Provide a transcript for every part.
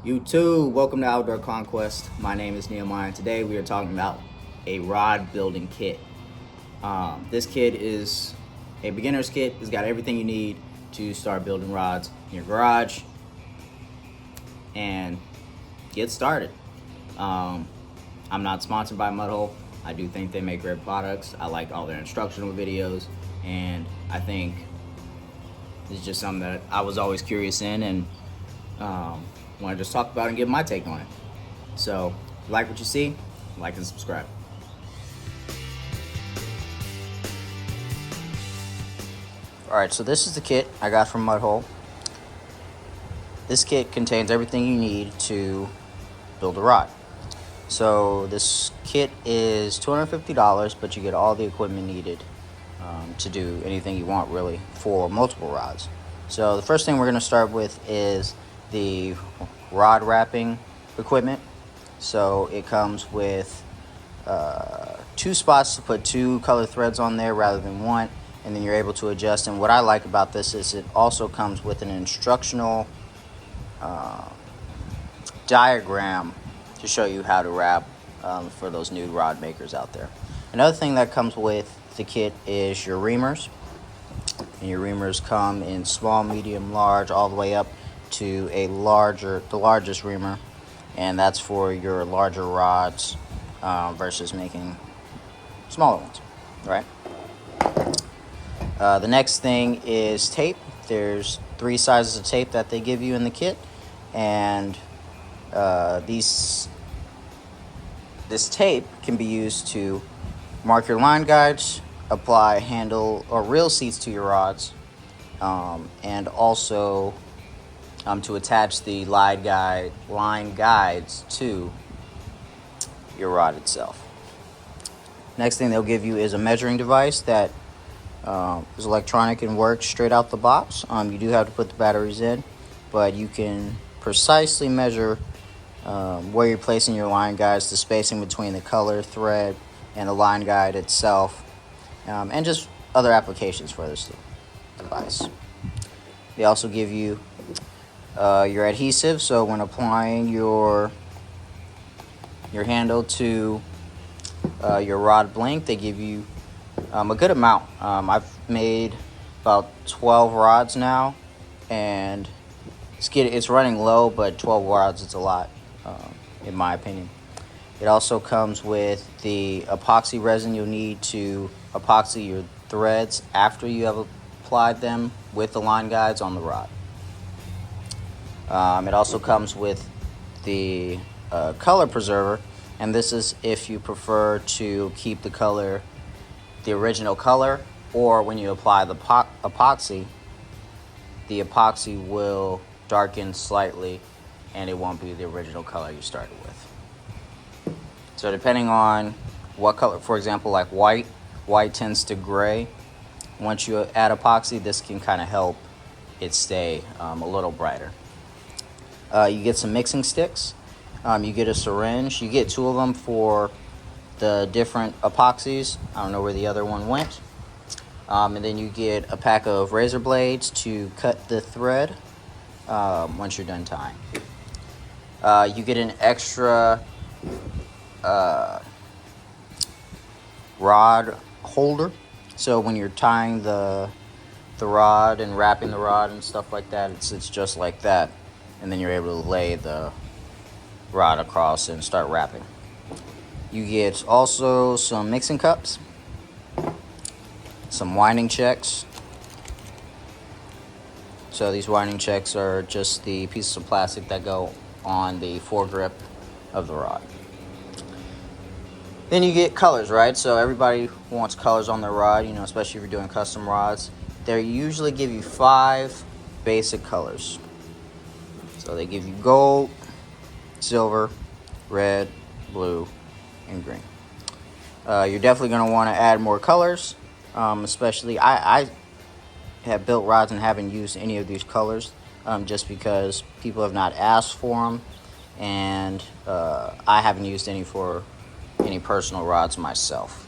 YouTube, welcome to Outdoor Conquest. My name is Nehemiah, and today we are talking about a rod building kit. This kit is a beginner's kit. It's got everything you need to start building rods in your garage and get started. I'm not sponsored by Mudhole. I do think they make great products. I like all their instructional videos, and I think it's just something that I was always curious in, and want to just talk about it and give my take on it. So, if you like what you see, like and subscribe. Alright, so this is the kit I got from Mudhole. This kit contains everything you need to build a rod. So this kit is $250, but you get all the equipment needed to do anything you want, really, for multiple rods. So the first thing we're going to start with is the rod wrapping equipment. So it comes with two spots to put two color threads on there rather than one, and then you're able to adjust. And what I like about this is it also comes with an instructional diagram to show you how to wrap for those new rod makers out there. Another thing that comes with the kit is your reamers. And your reamers come in small, medium, large, all the way up to the largest reamer, and that's for your larger rods versus making smaller ones, right? The next thing is tape. There's 3 sizes of tape that they give you in the kit, and this tape can be used to mark your line guides, apply handle or reel seats to your rods, and also to attach the line guides to your rod itself. Next thing they'll give you is a measuring device that is electronic and works straight out the box. You do have to put the batteries in, but you can precisely measure where you're placing your line guides, the spacing between the color thread and the line guide itself, and just other applications for this device. They also give you your adhesive, so when applying your handle to your rod blank, they give you a good amount. I've made about 12 rods now, and it's running low, but 12 rods is a lot, in my opinion. It also comes with the epoxy resin you'll need to epoxy your threads after you have applied them with the line guides on the rod. It also comes with the color preserver, and this is if you prefer to keep the original color, or when you apply the epoxy will darken slightly and it won't be the original color you started with. So depending on what color, for example, like white tends to gray. Once you add epoxy, this can kind of help it stay a little brighter. You get some mixing sticks. You get a syringe. You get 2 of them for the different epoxies. I don't know where the other one went. And then you get a pack of razor blades to cut the thread once you're done tying. You get an extra rod holder, so when you're tying the rod and wrapping the rod and stuff like that, it's just like that, and then you're able to lay the rod across and start wrapping. You get also some mixing cups, some winding checks. So these winding checks are just the pieces of plastic that go on the foregrip of the rod. Then you get colors, right? So everybody wants colors on their rod, especially if you're doing custom rods. They usually give you 5 basic colors. So they give you gold, silver, red, blue, and green. You're definitely going to want to add more colors, especially I have built rods and haven't used any of these colors just because people have not asked for them, and I haven't used any for any personal rods myself.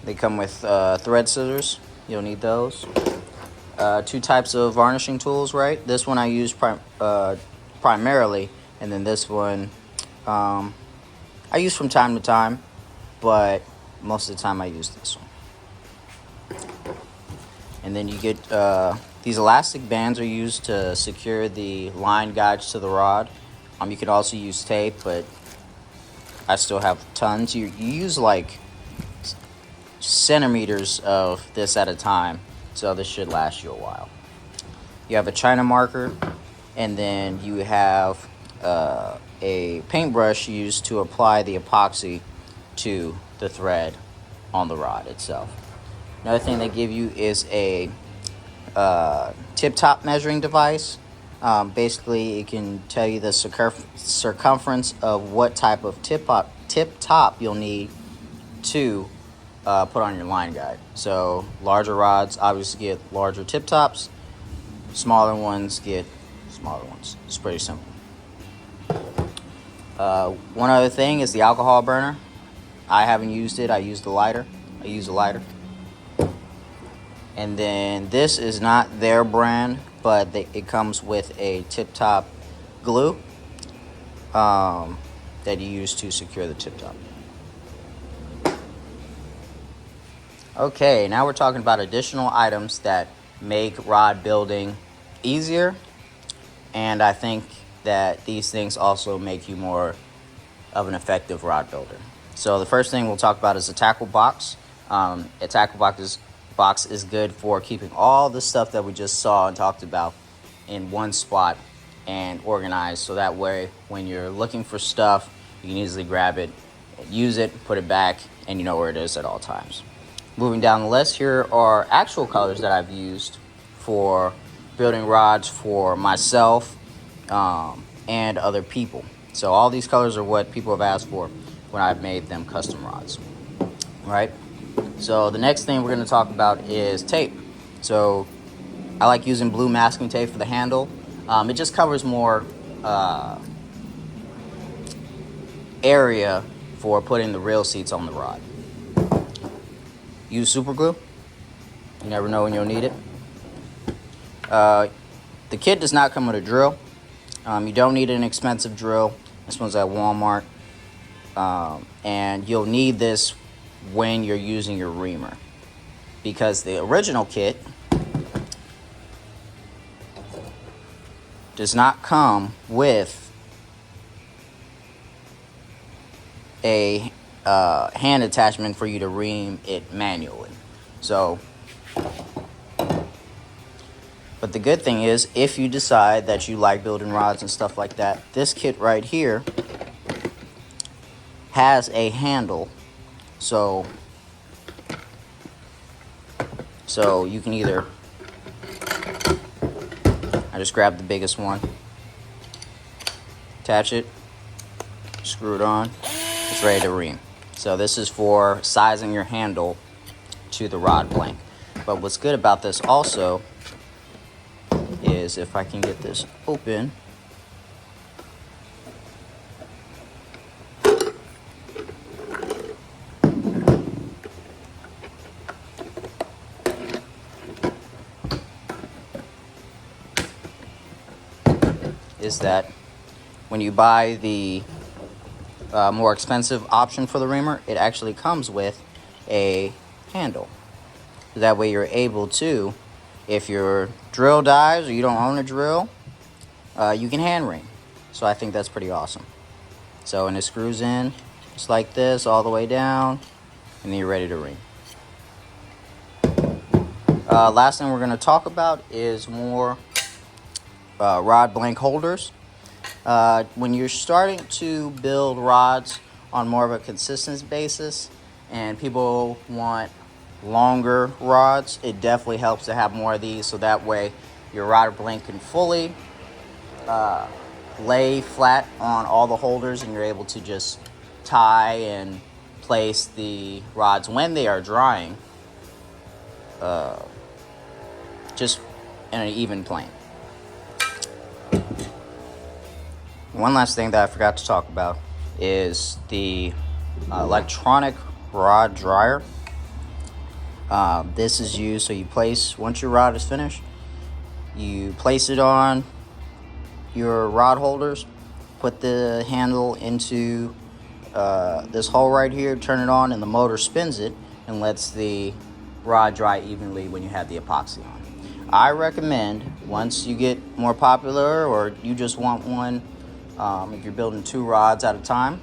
They come with thread scissors. You'll need those. two types of varnishing tools, right? This one I use primarily, and then this one I use from time to time, but most of the time I use this one. And then you get these elastic bands are used to secure the line guides to the rod. You can also use tape, but I still have tons. You use like centimeters of this at a time, so this should last you a while. You have a China marker, and then you have a paintbrush used to apply the epoxy to the thread on the rod itself. Another thing they give you is a tip-top measuring device. Basically, it can tell you the circumference of what type of tip-top you'll need to put on your line guide. So larger rods obviously get larger tip-tops. Smaller ones get smaller ones. It's pretty simple. One other thing is the alcohol burner. I haven't used it. I use a lighter. And then this is not their brand, but it comes with a tip-top glue that you use to secure the tip-top. Okay, now we're talking about additional items that make rod building easier, and I think that these things also make you more of an effective rod builder. So the first thing we'll talk about is a tackle box. A tackle box is good for keeping all the stuff that we just saw and talked about in one spot and organized, so that way when you're looking for stuff, you can easily grab it, use it, put it back, and you know where it is at all times. Moving down the list, here are actual colors that I've used for building rods for myself and other people. So all these colors are what people have asked for when I've made them custom rods, right? So the next thing we're going to talk about is tape. So I like using blue masking tape for the handle. It just covers more area for putting the rail seats on the rod. Use super glue. You never know when you'll need it. The kit does not come with a drill. You don't need an expensive drill. This one's at Walmart. And you'll need this when you're using your reamer, because the original kit does not come with a hand attachment for you to ream it manually. So, but the good thing is, if you decide that you like building rods and stuff like that, this kit right here has a handle. So you can either, I just grab the biggest one, attach it, screw it on, it's ready to ream. So this is for sizing your handle to the rod blank. But what's good about this also is, if I can get this open, is that when you buy the more expensive option for the reamer, it actually comes with a handle. That way you're able to, if your drill dies or you don't own a drill, you can hand ream. So I think that's pretty awesome. So, and it screws in just like this all the way down, and then you're ready to ream. Last thing we're going to talk about is more rod blank holders. When you're starting to build rods on more of a consistent basis and people want longer rods, it definitely helps to have more of these, so that way your rod blank can fully lay flat on all the holders, and you're able to just tie and place the rods when they are drying just in an even plane. One last thing that I forgot to talk about is the electronic rod dryer. This is used, so you place, once your rod is finished, You place it on your rod holders, put the handle into this hole right here, turn it on, and the motor spins it and lets the rod dry evenly when you have the epoxy on. I recommend, once you get more popular or you just want one, if you're building 2 rods at a time,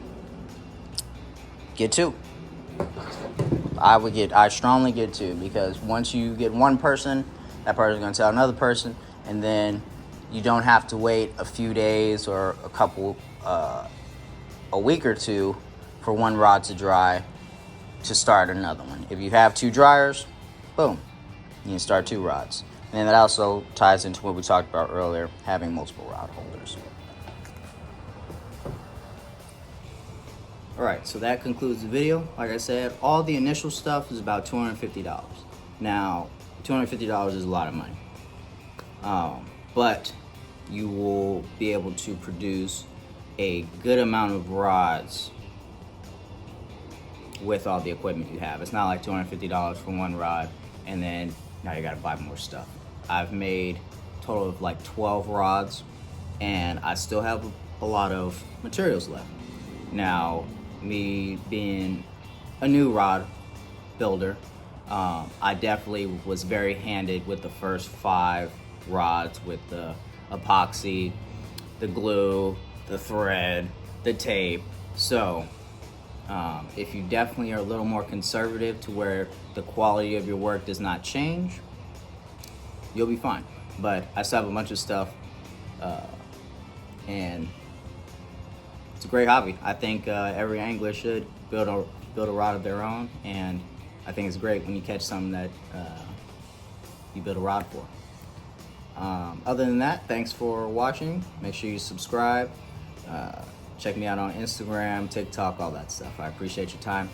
get 2. I strongly get 2, because once you get one person, that person's going to tell another person, and then you don't have to wait a few days or a week or 2 for one rod to dry to start another one. If you have 2 dryers, boom, you can start 2 rods. And that also ties into what we talked about earlier, having multiple rod holders. Alright, so that concludes the video. Like I said, all the initial stuff is about $250. Now, $250 is a lot of money. But you will be able to produce a good amount of rods with all the equipment you have. It's not like $250 for one rod and then now you gotta buy more stuff. I've made a total of like 12 rods and I still have a lot of materials left. Now, me being a new rod builder, I definitely was very handed with the first 5 rods with the epoxy, the glue, the thread, the tape. So if you definitely are a little more conservative to where the quality of your work does not change, you'll be fine. But I still have a bunch of stuff and it's a great hobby. I think every angler should build a rod of their own, and I think it's great when you catch something that you build a rod for. Other than that, thanks for watching. Make sure you subscribe. Check me out on Instagram, TikTok, all that stuff. I appreciate your time.